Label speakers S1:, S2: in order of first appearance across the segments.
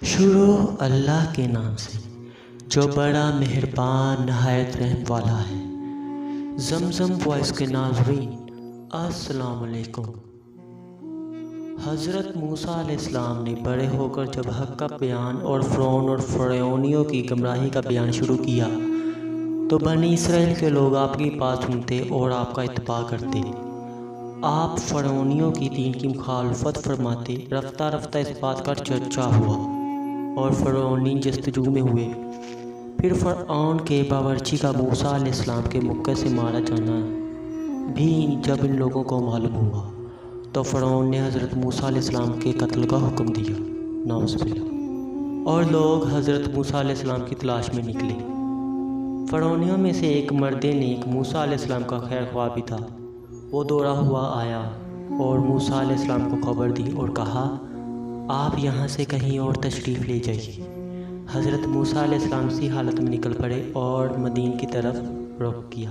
S1: شروع اللہ کے نام سے جو بڑا مہربان نہایت رحم والا ہے۔ زمزم وائس کے ناظرین السلام علیکم۔ حضرت موسیٰ علیہ السلام نے بڑے ہو کر جب حق کا بیان اور فرعون اور فرعونیوں کی گمراہی کا بیان شروع کیا تو بنی اسرائیل کے لوگ آپ کی بات سنتے اور آپ کا اتباع کرتے۔ آپ فرعونیوں کی دین کی مخالفت فرماتے۔ رفتہ رفتہ اس بات کا چرچا ہوا اور فرعونی جستجو میں ہوئے۔ پھر فرعون کے باورچی کا موسیٰ علیہ السلام کے مکے سے مارا جانا بھی جب ان لوگوں کو معلوم ہوا تو فرعون نے حضرت موسیٰ علیہ السلام کے قتل کا حکم دیا، نعوذ باللہ، اور لوگ حضرت موسیٰ علیہ السلام کی تلاش میں نکلے۔ فرعونیوں میں سے ایک مرد نیک موسیٰ علیہ السلام کا خیر خواہ بھی تھا۔ وہ دوڑا ہوا آیا اور موسیٰ علیہ السلام کو خبر دی اور کہا، آپ یہاں سے کہیں اور تشریف لے جائیے۔ حضرت موسیٰ علیہ السلام اسی حالت میں نکل پڑے اور مدین کی طرف رخ کیا۔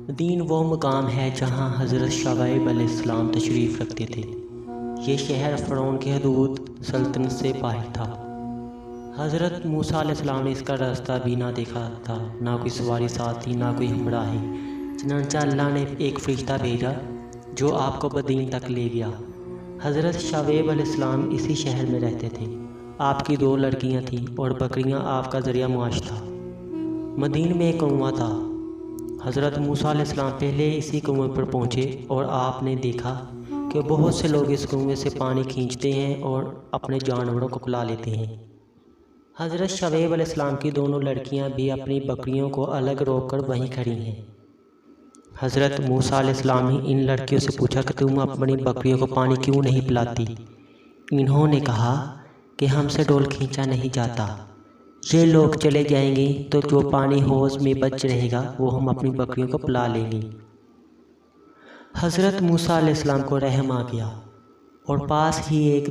S1: مدین وہ مقام ہے جہاں حضرت شعیب علیہ السلام تشریف رکھتے تھے۔ یہ شہر فرعون کی حدود سلطنت سے باہر تھا۔ حضرت موسیٰ علیہ السلام نے اس کا راستہ بھی نہ دیکھا تھا، نہ کوئی سواری ساتھ تھی، نہ کوئی ہمراہی۔ چنانچہ اللہ نے ایک فرشتہ بھیجا جو آپ کو مدین تک لے گیا۔ حضرت شعیب علیہ السلام اسی شہر میں رہتے تھے۔ آپ کی 2 لڑکیاں تھیں اور بکریاں آپ کا ذریعہ معاش تھا۔ مدین میں ایک کنواں تھا۔ حضرت موسیٰ علیہ السلام پہلے اسی کنویں پر پہنچے اور آپ نے دیکھا کہ بہت سے لوگ اس کنویں سے پانی کھینچتے ہیں اور اپنے جانوروں کو پلا لیتے ہیں۔ حضرت شعیب علیہ السلام کی دونوں لڑکیاں بھی اپنی بکریوں کو الگ روک کر وہیں کھڑی ہیں۔ حضرت موسیٰ علیہ السلام نے ان لڑکیوں سے پوچھا کہ تم اپنی بکریوں کو پانی کیوں نہیں پلاتی؟ انہوں نے کہا کہ ہم سے ڈول کھینچا نہیں جاتا۔ یہ لوگ چلے جائیں گے تو جو پانی حوض میں بچ رہے گا وہ ہم اپنی بکریوں کو پلا لیں گے۔ حضرت موسیٰ علیہ السلام کو رحم آ گیا اور پاس ہی ایک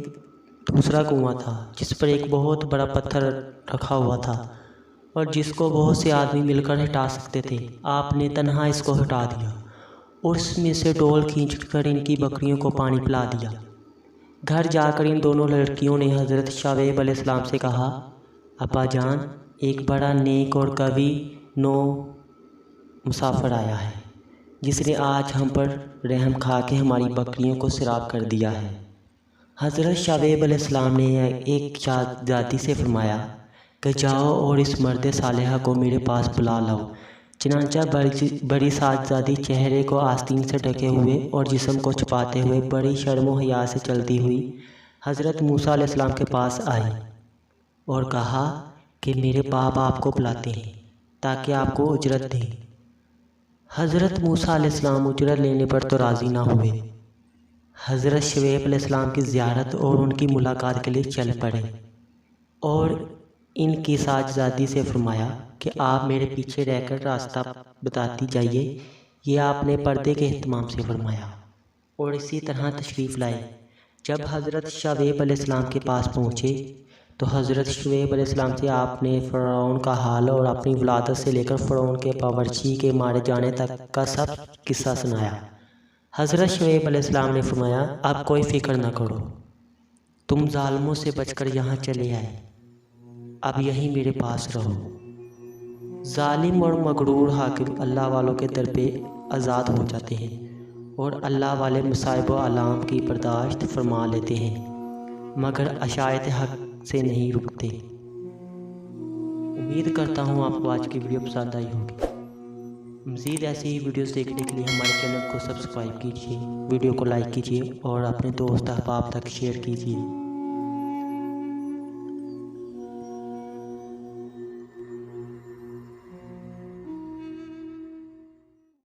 S1: دوسرا کنواں تھا جس پر ایک بہت بڑا پتھر رکھا ہوا تھا اور جس کو بہت سے آدمی مل کر ہٹا سکتے تھے۔ آپ نے تنہا اس کو ہٹا دیا اور اس میں سے ڈول کھینچ کر ان کی بکریوں کو پانی پلا دیا۔ گھر جا کر ان دونوں لڑکیوں نے حضرت شعیب علیہ السلام سے کہا، ابا جان، ایک بڑا نیک اور قوی نو مسافر آیا ہے جس نے آج ہم پر رحم کھا کے ہماری بکریوں کو سیراب کر دیا ہے۔ حضرت شعیب علیہ السلام نے ایک شہزادی سے فرمایا کہ جاؤ اور اس مرد صالحہ کو میرے پاس بلا لاؤ۔ چنانچہ بڑی شہزادی چہرے کو آستین سے ڈھکے ہوئے اور جسم کو چھپاتے ہوئے بڑی شرم و حیا سے چلتی ہوئی حضرت موسیٰ علیہ السلام کے پاس آئی اور کہا کہ میرے باپ آپ کو بلاتے ہیں تاکہ آپ کو اجرت دیں۔ حضرت موسیٰ علیہ السلام اجرت لینے پر تو راضی نہ ہوئے۔ حضرت شعیب علیہ السلام کی زیارت اور ان کی ملاقات کے لیے چل پڑے اور ان کی شہزادی سے فرمایا کہ آپ میرے پیچھے رہ کر راستہ بتاتی جائیے۔ یہ آپ نے پردے کے اہتمام سے فرمایا اور اسی طرح تشریف لائے۔ جب حضرت شعیب علیہ السلام کے پاس پہنچے تو حضرت شعیب علیہ السلام سے آپ نے فرعون کا حال اور اپنی ولادت سے لے کر فرعون کے باورچی کے مارے جانے تک کا سب قصہ سنایا۔ حضرت شعیب علیہ السلام نے فرمایا، اب کوئی فکر نہ کرو، تم ظالموں سے بچ کر یہاں چلے آئے، اب یہیں میرے پاس رہو۔ ظالم اور مغرور حاکم اللہ والوں کے در پہ آزاد ہو جاتے ہیں اور اللہ والے مصائب و آلام کی برداشت فرما لیتے ہیں مگر اشاعت حق سے نہیں رکتے۔ امید کرتا ہوں آپ کو آج کی ویڈیو پسند آئی ہوگی۔ مزید ایسی ہی ویڈیوز دیکھنے کے لیے ہمارے چینل کو سبسکرائب کیجیے، ویڈیو کو لائک کیجیے اور اپنے دوست احباب تک شیئر کیجیے۔